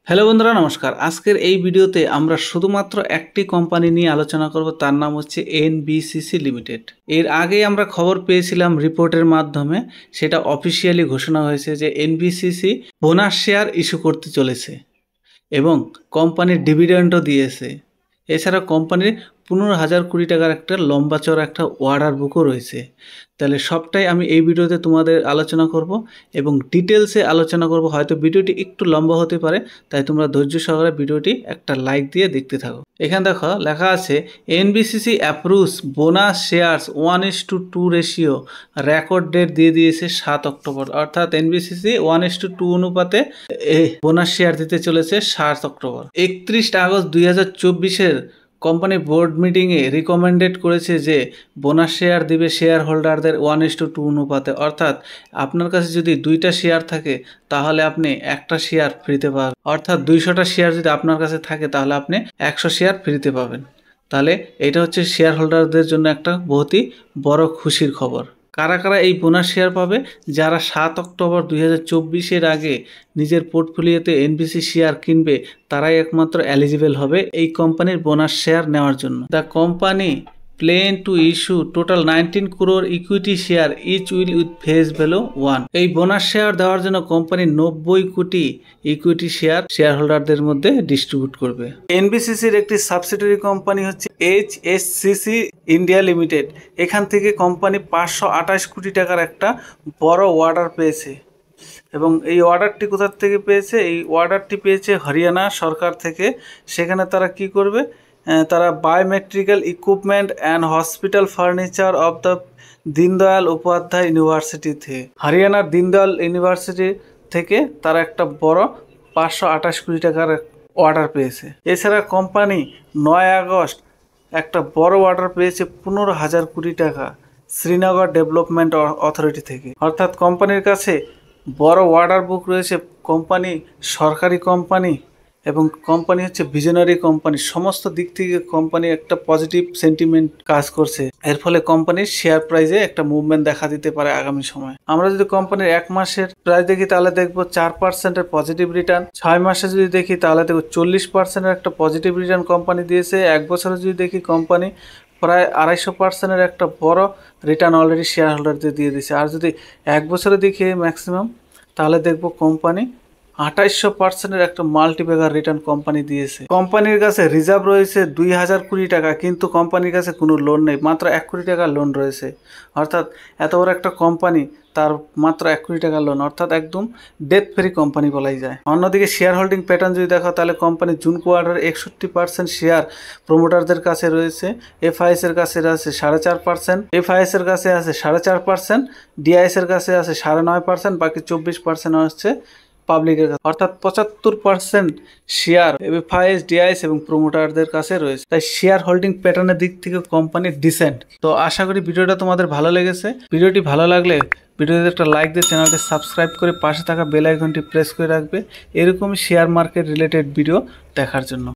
Hello বন্ধুরা, নমস্কার। আজকের এই ভিডিওতে আমরা শুধুমাত্র একটি কোম্পানি নিয়ে আলোচনা করব, তার নাম হচ্ছে এনবিসিসি লিমিটেড। এর আগেই আমরা খবর পেয়েছিলাম রিপোর্টের মাধ্যমে, সেটা অফিসিয়ালি ঘোষণা হয়েছে যে এনবিসিসি বোনাস শেয়ার ইস্যু করতে চলেছে এবং কোম্পানির ডিভিডেন্ডও দিয়েছে। এছাড়া কোম্পানির 15,000 কোটি টাকার একটা লম্বা চড়া একটা অর্ডার বুকও রয়েছে। তাহলে সবটাই আমি এই ভিডিওতে তোমাদের আলোচনা করব এবং ডিটেলসে আলোচনা করব। হয়তো ভিডিওটি একটু লম্বা হতে পারে, তাই তোমরা ধৈর্য সহকারে ভিডিওটি একটা লাইক দিয়ে দেখতে থাকো। এখানে দেখো লেখা আছে NBCC approves bonus shares 1:2 ratio, record date দিয়ে দিয়েছে 7 অক্টোবর। অর্থাৎ এনবিসিসি 1:2 অনুপাতে বোনাস শেয়ার দিতে চলেছে 7 অক্টোবর। 31 আগস্ট 2024-এর কোম্পানি বোর্ড মিটিংয়ে রিকমেন্ডেড করেছে যে বোনাস শেয়ার দিবে শেয়ার হোল্ডারদের 1:2 অনুপাতে। অর্থাৎ আপনার কাছে যদি 2টা শেয়ার থাকে তাহলে আপনি একটা শেয়ার ফ্রিতে পাবেন। অর্থাৎ 200টা শেয়ার যদি আপনার কাছে থাকে তাহলে আপনি 100 শেয়ার ফ্রিতে পাবেন। তাহলে এটা হচ্ছে শেয়ার হোল্ডারদের জন্য একটা বহুতই বড় খুশির খবর। কারা কারা এই বোনাস শেয়ার পাবে? যারা 7 অক্টোবর 2024-এর আগে নিজের পোর্টফোলিওতে এনবিসি শেয়ার কিনবে তারাই একমাত্র এলিজিবল হবে এই কোম্পানির বোনাস শেয়ার নেওয়ার জন্য। The company plan to issue total 19 crore equity share each will with face value 1। এই বোনাস শেয়ার দেওয়ার জন্য কোম্পানি 90 কোটি ইকুইটি শেয়ার হোল্ডারদের মধ্যে ডিস্ট্রিবিউট করবে। এনবিসিসির একটি সাবসিডিয়ারি কোম্পানি হচ্ছে এইচএসসিসি ইন্ডিয়া লিমিটেড। এখান থেকে কোম্পানি 528 কোটি টাকার একটা বড় অর্ডার পেয়েছে এবং এই অর্ডারটি কোথা থেকে পেয়েছে? এই অর্ডারটি পেয়েছে হরিয়ানা সরকার থেকে। সেখানে তারা কি করবে? তারা biometrical equipment and hospital furniture of the Deendayal Upadhyay university থেকে, হরিয়ানার দীনদয়াল ইউনিভার্সিটি থেকে তারা একটা বড় 528 কোটি টাকার অর্ডার পেয়েছে। এছাড়া কোম্পানি 9 আগস্ট একটা বড় অর্ডার পেয়েছে 15,000 কোটি টাকা শ্রীনগর ডেভেলপমেন্ট অথরিটি থেকে। অর্থাৎ কোম্পানির কাছে বড় অর্ডার বুক রয়েছে। কোম্পানি সরকারি কোম্পানি এবং কোম্পানি হচ্ছে ভিশনারি কোম্পানি। সমস্ত দিক থেকে কোম্পানি একটা পজিটিভ সেন্টিমেন্ট কাজ করছে। এর ফলে কোম্পানির শেয়ার প্রাইসে একটা মুভমেন্ট দেখা দিতে পারে আগামী সময়। আমরা যদি কোম্পানির 1 মাসের প্রাইস দেখি তাহলে দেখবো 4%-এর পজিটিভ রিটার্ন। 6 মাসে যদি দেখি তাহলে দেখবো 40%-এর একটা পজিটিভ রিটার্ন কোম্পানি দিয়েছে। 1 বছরে যদি দেখি কোম্পানি প্রায় 250%-এর একটা বড় রিটার্ন অলরেডি শেয়ার হোল্ডারদের দিয়ে দিয়েছে। আর যদি 1 বছরে দেখি ম্যাক্সিমাম তাহলে দেখবো কোম্পানি 2800%-এর একটা মাল্টিব্যাগার রিটার্ন কোম্পানি দিয়েছে। কোম্পানির কাছে রিজার্ভ রয়েছে 2000 কোটি টাকা, কিন্তু কোম্পানির কাছে কোনো লোন নেই, মাত্র 1 কোটি টাকা লোন রয়েছে। অর্থাৎ এত বড় একটা কোম্পানি, তার মাত্র 1 কোটি টাকা লোন, অর্থাৎ একদম ডেট ফ্রি কোম্পানি বলাই যায়। অন্যদিকে শেয়ার হোল্ডিং প্যাটার্ন যদি দেখো তাহলে কোম্পানি জুন কোয়ার্টারে 61% শেয়ার প্রমোটারদের কাছে রয়েছে। এফআইএস এর কাছে আছে 4.5%, এফআইএস এর কাছে আছে 4.5%, ডিআইএস এর কাছে আছে 9.5%, বাকি 24% হচ্ছে পাবলিকের কাছে। অর্থাৎ 75% শেয়ার এফআইএস, ডিআইএস এবং প্রমোটারদের কাছে রয়েছে। তাই শেয়ার হোল্ডিং প্যাটার্নের দিক থেকে কোম্পানি ডিসেন্ট। তো আশা করি ভিডিওটা তোমাদের ভালো লেগেছে। ভিডিওটি ভালো লাগলে ভিডিওতে একটা লাইক দিয়ে চ্যানেলটি সাবস্ক্রাইব করে পাশে থাকা বেল আইকনটি প্রেস করে রাখবে এরকমই শেয়ার মার্কেট রিলেটেড ভিডিও দেখার জন্য।